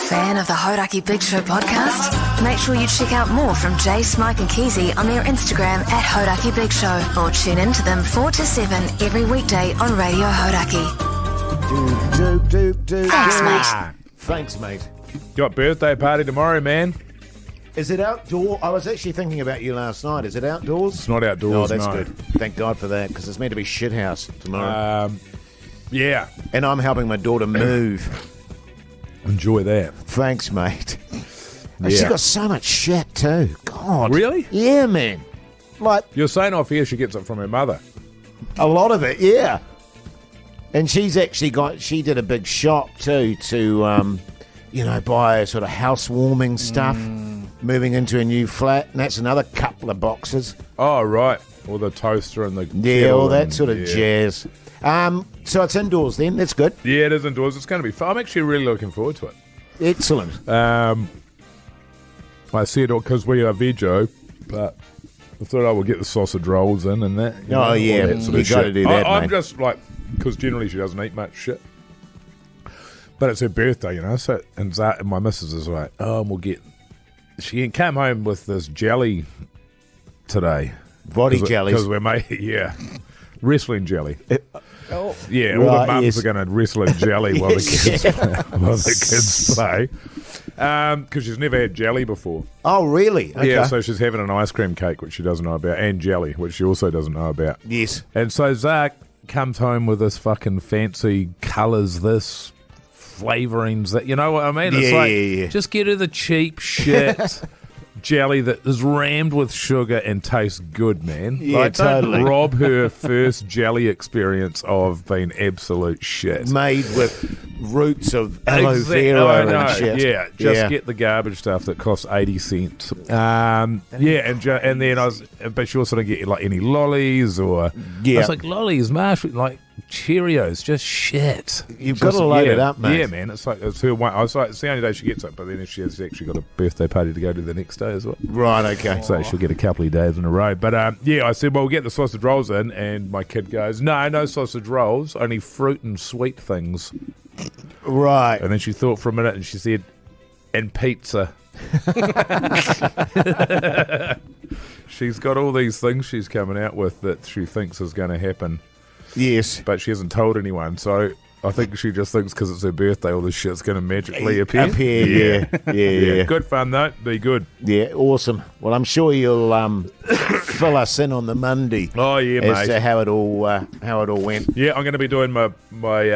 Fan of the Hauraki Big Show podcast? Make sure you check out more from Jase, Mike and Keyzie on their Instagram at Hauraki Big Show, or tune in to them 4 to 7 every weekday on Radio Hauraki. Thanks, mate. Thanks, mate. Got birthday party tomorrow, man. Is it outdoor? I was actually thinking about you last night. Is it outdoors? It's not outdoors, Oh, that's no. good. Thank God for that, because it's meant to be shithouse tomorrow. Yeah. And I'm helping my daughter move. Enjoy that. Thanks, mate. Yeah. She's got so much shit too. God. Really? Yeah, man. Like, You're saying off here she gets it from her mother. a lot of it, yeah. And she's actually she did a big shop too to, buy sort of housewarming stuff, moving into a new flat. And that's another couple of boxes. Oh, right. Or the toaster and the Yeah, kettle all that and- sort of yeah. jazz. So it's indoors then. That's good. Yeah, it is indoors. It's going to be fun. I'm actually really looking forward to it. Excellent. I said because we are veggie, but I thought I would get the sausage rolls in and that. Oh, all yeah. that sort You of gotta shit. do that, I'm mate. just like, because generally she doesn't eat much shit. But it's her birthday, so, and my missus is like, she came home with this jelly today. Body jellies. Because we're making, wrestling jelly. Yeah, all Right, the mums yes. are going to wrestle in jelly while the kids play. Because she's never had jelly before. Oh, really? Okay. Yeah, so she's having an ice cream cake, which she doesn't know about, and jelly, which she also doesn't know about. Yes. And so Zach comes home with this fucking fancy colours, this flavourings, that, you know what I mean? It's Yeah. just get her the cheap shit jelly that is rammed with sugar and tastes good, man. Yeah, totally. Don't rob her first jelly experience of being absolute shit. Made with roots of aloe Exactly. vera I know. and shit. Yeah, just get the garbage stuff that costs 80 cents. And then but she also didn't get like any lollies or. Yeah. I was like, lollies, marshmallows, like Cheerios, just shit. You've got to load it up, mate. Yeah, man. It's her one. I was like, it's the only day she gets it, but then she has actually got a birthday party to go to the next day as well. Right, okay. So she'll get a couple of days in a row. But I said, well, we'll get the sausage rolls in, and my kid goes, no sausage rolls, only fruit and sweet things. Right. And then she thought for a minute and she said, and pizza. She's got all these things she's coming out with that she thinks is going to happen, Yes. but she hasn't told anyone. So I think she just thinks because it's her birthday, all this shit's going to magically appear. Yeah. Good fun, though. Be good. Yeah, awesome. Well, I'm sure you'll fill us in on the Monday. Oh, yeah, as mate. to how it all went. Yeah, I'm going to be doing my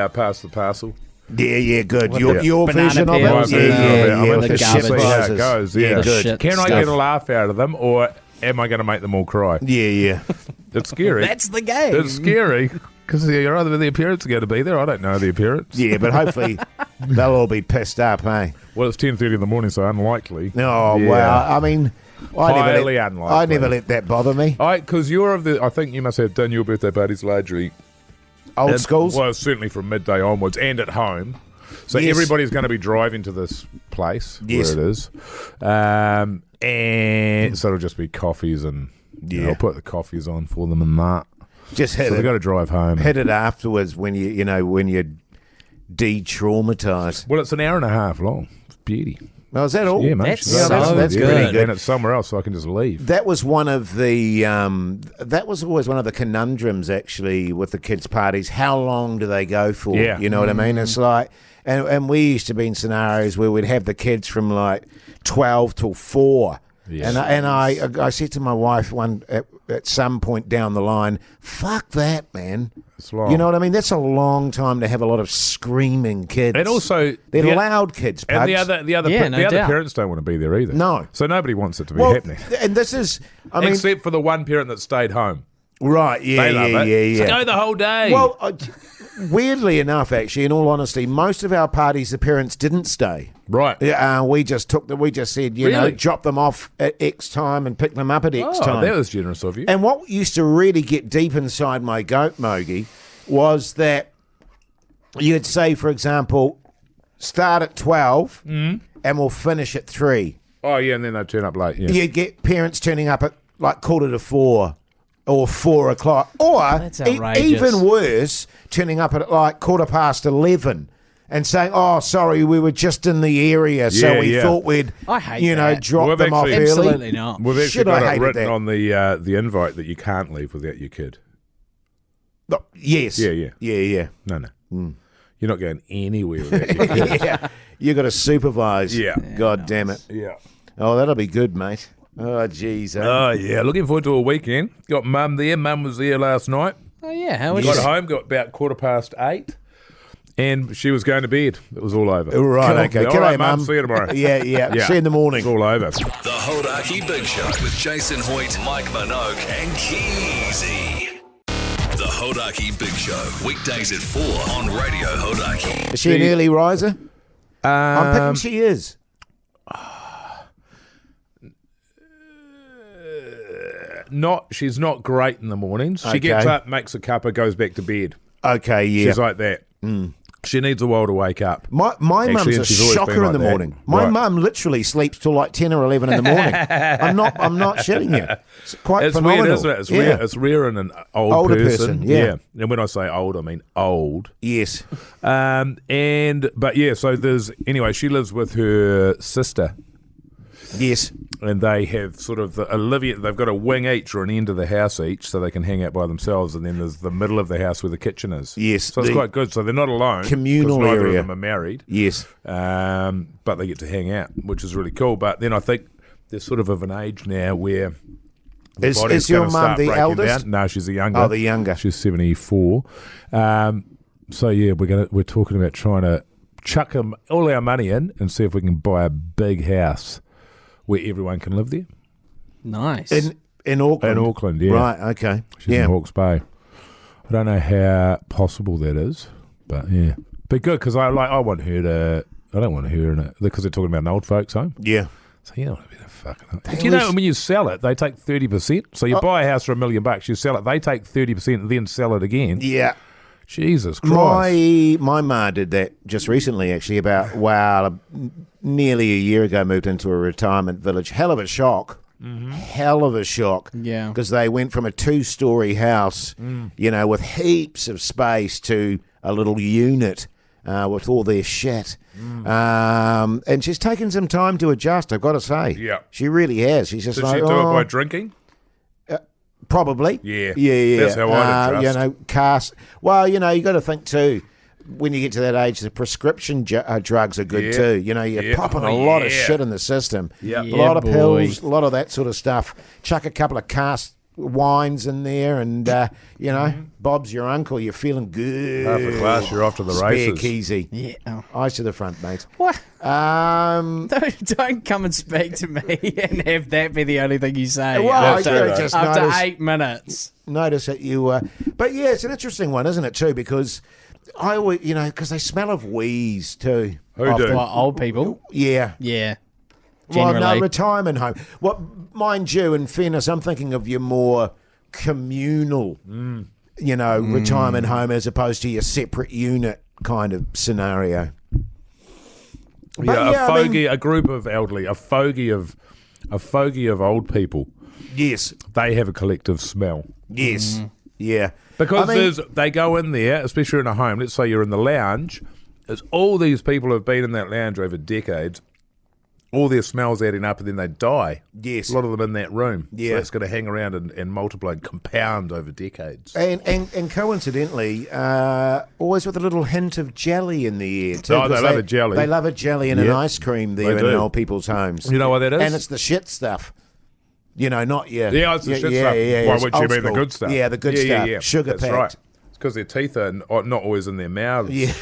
pass the parcel. Yeah, good. What, Your the version of banana it? peels? I'm Yeah, going with to the see shit how it prizes. goes. Yeah, Yeah, good. shit Can I stuff. get a laugh out of them, or am I going to make them all cry? Yeah. It's scary. That's the game. It's scary because you're either the appearance are going to be there. I don't know the appearance. Yeah, but hopefully they'll all be pissed up, eh? Well, it's 10:30 in the morning, so unlikely. Oh, Yeah. well, I mean, Highly unlikely. I never let that bother me. Because you're of the. I think you must have done your birthday parties largely Old schools? Well, certainly from midday onwards, and at home. So Yes. everybody's going to be driving to this place Yes. where it is, and so it'll just be coffees and Yeah. I'll put the coffees on for them and that. Just hit So they've got it. to drive home. Hit it afterwards when when you're de-traumatized. Well, it's an hour and a half long. It's beauty. Oh, is that all? Yeah, mate. That's She's so lovely. that's Yeah, pretty good. And it's somewhere else, so I can just leave. That was one of the. That was always one of the conundrums, actually, with the kids' parties. How long do they go for? Yeah. You know what I mean? It's like, and we used to be in scenarios where we'd have the kids from like 12 till 4. Yes. And I said to my wife at some point down the line, fuck that, man. It's long. You know what I mean? That's a long time to have a lot of screaming kids. And also, they're the- loud kids, And Pugs. the other Yeah, no doubt. parents don't want to be there either. No. So nobody wants it to be well, happening. and this is, I mean, Except for the one parent that stayed home. right? Yeah, They love it. yeah. So go the whole day. Well, weirdly enough, actually, in all honesty, most of our parties, the parents didn't stay. right. We just said, you know, Really? drop them off at X time and pick them up at X Oh, time. that was generous of you. And what used to really get deep inside my goat mogi was that you'd say, for example, start at 12 and we'll finish at 3. Oh, yeah, and then they turn up late. Yeah. You'd get parents turning up at like 4:45 or 4 o'clock, or That's outrageous. even worse, turning up at like 11:15. and saying, "Oh, sorry, we were just in the area, so we thought we'd, I hate that. drop them off early." Absolutely not. We've actually Shit, I got it hated written that. on the invite that you can't leave without your kid. Oh, yes. Yeah. No. You're not going anywhere without your kid. Yeah. You got to supervise. Yeah. God damn it. Yeah. Oh, that'll be good, mate. Oh, jeez. Oh, yeah. Looking forward to a weekend. Got Mum there. Mum was there last night. Oh, yeah. How was Got it? home, got about 8:15, and she was going to bed. It was all over. All right, okay. All G'day, right, Mum. See you tomorrow. Yeah. See you in the morning. It's all over. The Hauraki Big Show with Jason Hoyt, Mike Minogue, and Keyzie. The Hauraki Big Show, weekdays at 4 on Radio Hauraki. Is she an early riser? I'm thinking she is. She's not great in the mornings. She Okay. gets up, makes a cuppa, goes back to bed. Okay, yeah. She's like that. She needs a while to wake up. My Actually, mum's a and she's always shocker been in the like that. morning. My Right. mum literally sleeps till like 10 or 11 in the morning. I'm not shitting you. It's quite It's phenomenal. weird, isn't it? It's yeah. rare. It's rare in an older person. yeah. And when I say old, I mean old. Yes. So she lives with her sister, Yes. and they have sort of they've got a wing each or an end of the house each, so they can hang out by themselves, and then there's the middle of the house where the kitchen is. Yes, So it's the quite good. So they're not alone. communal 'cause neither area. of them are married. Yes. But they get to hang out, which is really cool. But then I think they're sort of an age now where the Is body's your gonna mum start the breaking eldest? down. No, she's the younger. Oh, the younger. She's 74. So yeah, we're talking about trying to chuck all our money in and see if we can buy a big house where everyone can live there. Nice. In Auckland. In Auckland, yeah. Right, okay. She's in Hawke's Bay. I don't know how possible that is, but yeah. But good, because I want her to, I don't want her in it, because they're talking about an old folks home. Yeah. So you don't want to be the fucking... Do you know when you sell it, they take 30%? So you buy a house for $1 million, you sell it, they take 30% and then sell it again. Yeah. Jesus Christ. My ma did that just recently, actually, nearly a year ago, moved into a retirement village. Hell of a shock. Mm-hmm. Hell of a shock. Yeah. Because they went from a 2-story house, with heaps of space to a little unit with all their shit. And she's taken some time to adjust, I've got to say. Yeah. She really has. She's just Did like, she do it by drinking? probably. Yeah. Yeah. That's how I'd adjust. Cast. Well, you got to think too, when you get to that age, the prescription drugs are good Yeah. too. You're Yeah. popping Oh, a lot of yeah. shit in the system. Yeah. A lot of Yeah, pills, boy. a lot of that sort of stuff. Chuck a couple of cast wines in there, and Bob's your uncle. You're feeling good. Half a glass, you're off to the Spare races. Keyzie. yeah. Oh. Eyes to the front, mate. What? Don't come and speak to me and have that be the only thing you say Well, after, I just after noticed- 8 minutes. notice that you but yeah, it's an interesting one, isn't it, too, because I always, because they smell of wheeze too. Who often. do? What, old people? Yeah. Yeah. Well, Generally. no, retirement home. Well, mind you, in fairness, I'm thinking of your more communal, retirement home as opposed to your separate unit kind of scenario. But Yeah, a group of elderly, a fogey of old people. Yes, They have a collective smell. yes, yeah. Because they go in there, especially in a home, let's say you're in the lounge, as all these people have been in that lounge over decades, all their smells adding up and then they die. Yes. A lot of them in that room. Yeah. So that's going to hang around and multiply and compound over decades. And coincidentally, always with a little hint of jelly in the air too. Oh, they 'cause love a jelly. They love a jelly and an Yeah. ice cream there They in do. old people's homes. You know what that is? And it's the shit stuff. Not your... Yeah, it's the shit stuff. Yeah, Why it's would you old mean the school. good stuff? Yeah, the good stuff. Sugar That's packed. right. It's because their teeth are not always in their mouths. Yeah.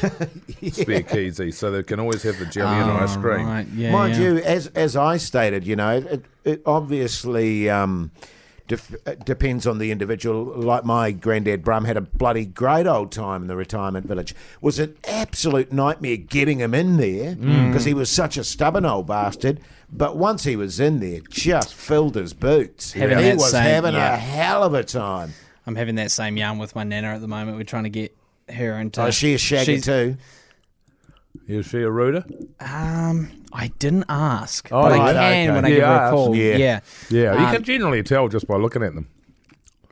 Spare Keyzie, so they can always have the jelly and ice cream. Right. Yeah, Mind yeah. you, as I stated, it obviously depends on the individual. Like my granddad Brum had a bloody great old time in the retirement village. It was an absolute nightmare getting him in there because he was such a stubborn old bastard. But once he was in there, just filled his boots. Having He that was same- having yeah. a hell of a time. I'm having that same yarn with my nana at the moment. We're trying to get her into... Oh, she a shagger she's- too. Is she a rooter? I didn't ask, Oh, but I right, can okay. when I give her Yeah, a call. yeah. Yeah. Yeah, you Um, can generally tell just by looking at them.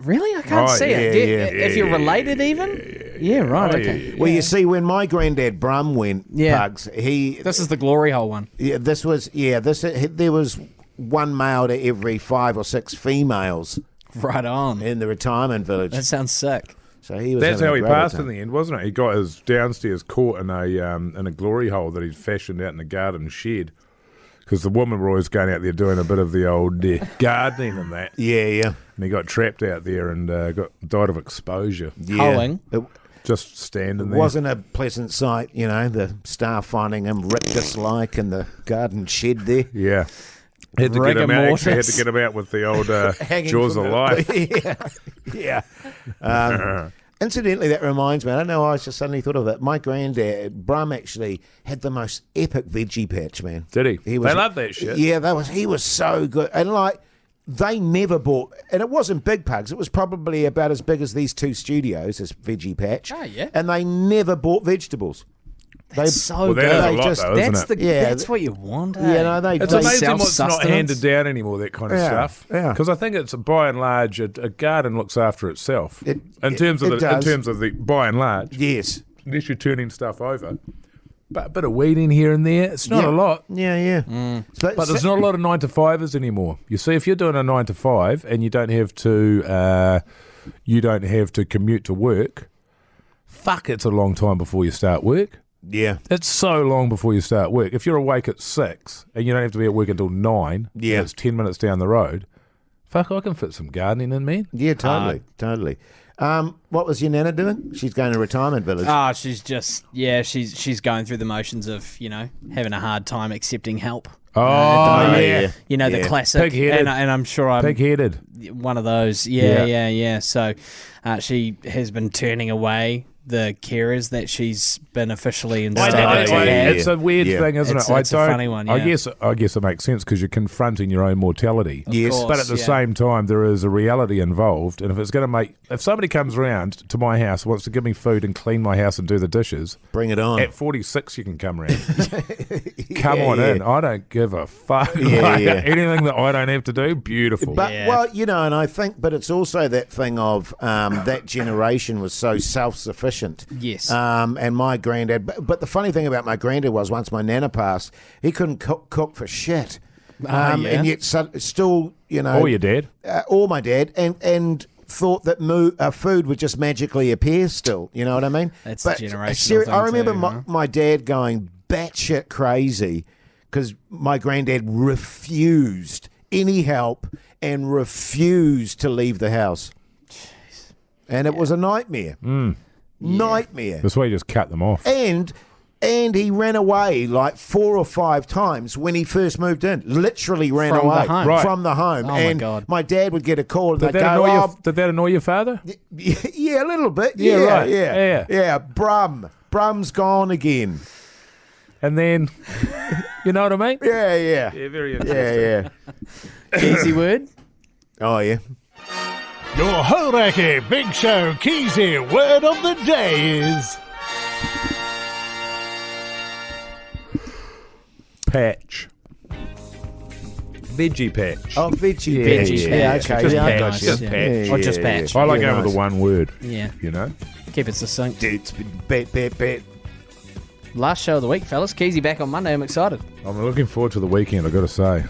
Really? I can't Oh, see it. yeah, Do- yeah. if you're related even? Yeah, right. Oh, Okay. yeah. Well, you see, when my granddad Brum went, Yeah. Pugs, This is the glory hole one. there was one male to every 5 or 6 females Right on. in the retirement village. That sounds sick. So he was. That's having how a he great passed time. in the end, wasn't it? He got his downstairs caught in a glory hole that he'd fashioned out in the garden shed. Because the women were always going out there doing a bit of the old gardening and that. Yeah. And he got trapped out there and died of exposure. Yeah. Hoeing. It Just standing there. wasn't a pleasant sight, the staff finding him rictus-like in the garden shed there. Yeah. Had to get Rigor him out. mortis. Actually had to get him out with the old Hanging jaws of from life. Yeah. Incidentally, that reminds me, I don't know, I just suddenly thought of it. My granddad, Brum, actually had the most epic veggie patch, man. Did he? He was, They love that shit. Yeah, he was so good. And they never bought, and it wasn't big, Pugs, it was probably about as big as these 2 studios, this veggie patch. Oh, yeah. And they never bought vegetables. That's so Well, good. that is a They lot, just- though, isn't That's it? that's what you want. It's they amazing what's not self-sustenance. handed down anymore, that kind of Yeah, stuff. yeah. Because I think it's by and large a garden looks after itself. It in terms of does. the by and large, Yes. unless you're turning stuff over. But a bit of weeding here and there, it's not Yeah. a lot. Yeah. But there's not a lot of 9-to-5ers anymore. You see, if you're doing a 9-to-5 and you don't have to commute to work, fuck, it's a long time before you start work. Yeah. It's so long before you start work. If you're awake at 6 and you don't have to be at work until 9, Yeah. and it's 10 minutes down the road, fuck, I can fit some gardening in, man. Yeah, totally. What was your nana doing? She's going to retirement village. Oh, she's just she's going through the motions of having a hard time accepting help. Oh, at the moment. yeah. The Yeah. classic, Pig-headed. and I'm sure I'm Pig-headed. one of those. Yeah. So she has been turning away the carers that she's been officially instated to have. It's a weird thing, isn't It's- it? it's a funny one, I yeah. guess it makes sense because you're confronting your own mortality. Yes. course, But at the yeah. same time, there is a reality involved, and if somebody comes around to my house, wants to give me food and clean my house and do the dishes, Bring it on. at 46 you can come around. Come on yeah. in. I don't give a fuck. Yeah, yeah. Anything that I don't have to do, beautiful. But Yeah. well, and I think, but it's also that thing of that generation was so self-sufficient. Yes. And my granddad. But the funny thing about my granddad was, once my nana passed, he couldn't cook for shit. Yeah. And yet still, or your dad. or my dad, and thought that food would just magically appear still. You know what I mean? That's a but generational thing I remember too, huh? my dad going batshit crazy because my granddad refused any help and refused to leave the house. Jeez. And it was a nightmare. Nightmare. That's why you just cut them off. And he ran away like 4 or 5 times when he first moved in. Literally ran From the away home? Right. from the home. Oh, my and God. my dad would get a call and Did they'd that, go, annoy your father? yeah, a little bit. Yeah, Yeah, right. Yeah. Yeah. Brum's gone again. And then, you know what I mean? Yeah. Yeah, very interesting. Yeah. Keyzie word. Oh, yeah. Your Hauraki Big Show Keyzie word of the day is Patch. Veggie patch. Oh, veggie. Yeah, veggie. yeah, Yeah, yeah. okay. Just yeah, I patch, got you. just patch. Or just patch. I like Yeah, going with nice. the one word, Yeah. you know? Keep it succinct. It's bet. Last show of the week, fellas. Keyzie back on Monday. I'm excited. I'm looking forward to the weekend, I've got to say.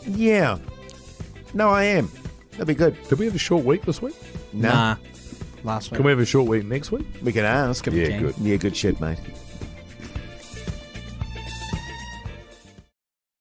Yeah. No, I am. That'd be good. Did we have a short week this week? No. Nah. Last week. Can we have a short week next week? We can ask. Yeah, can. good. Yeah, good shit, mate.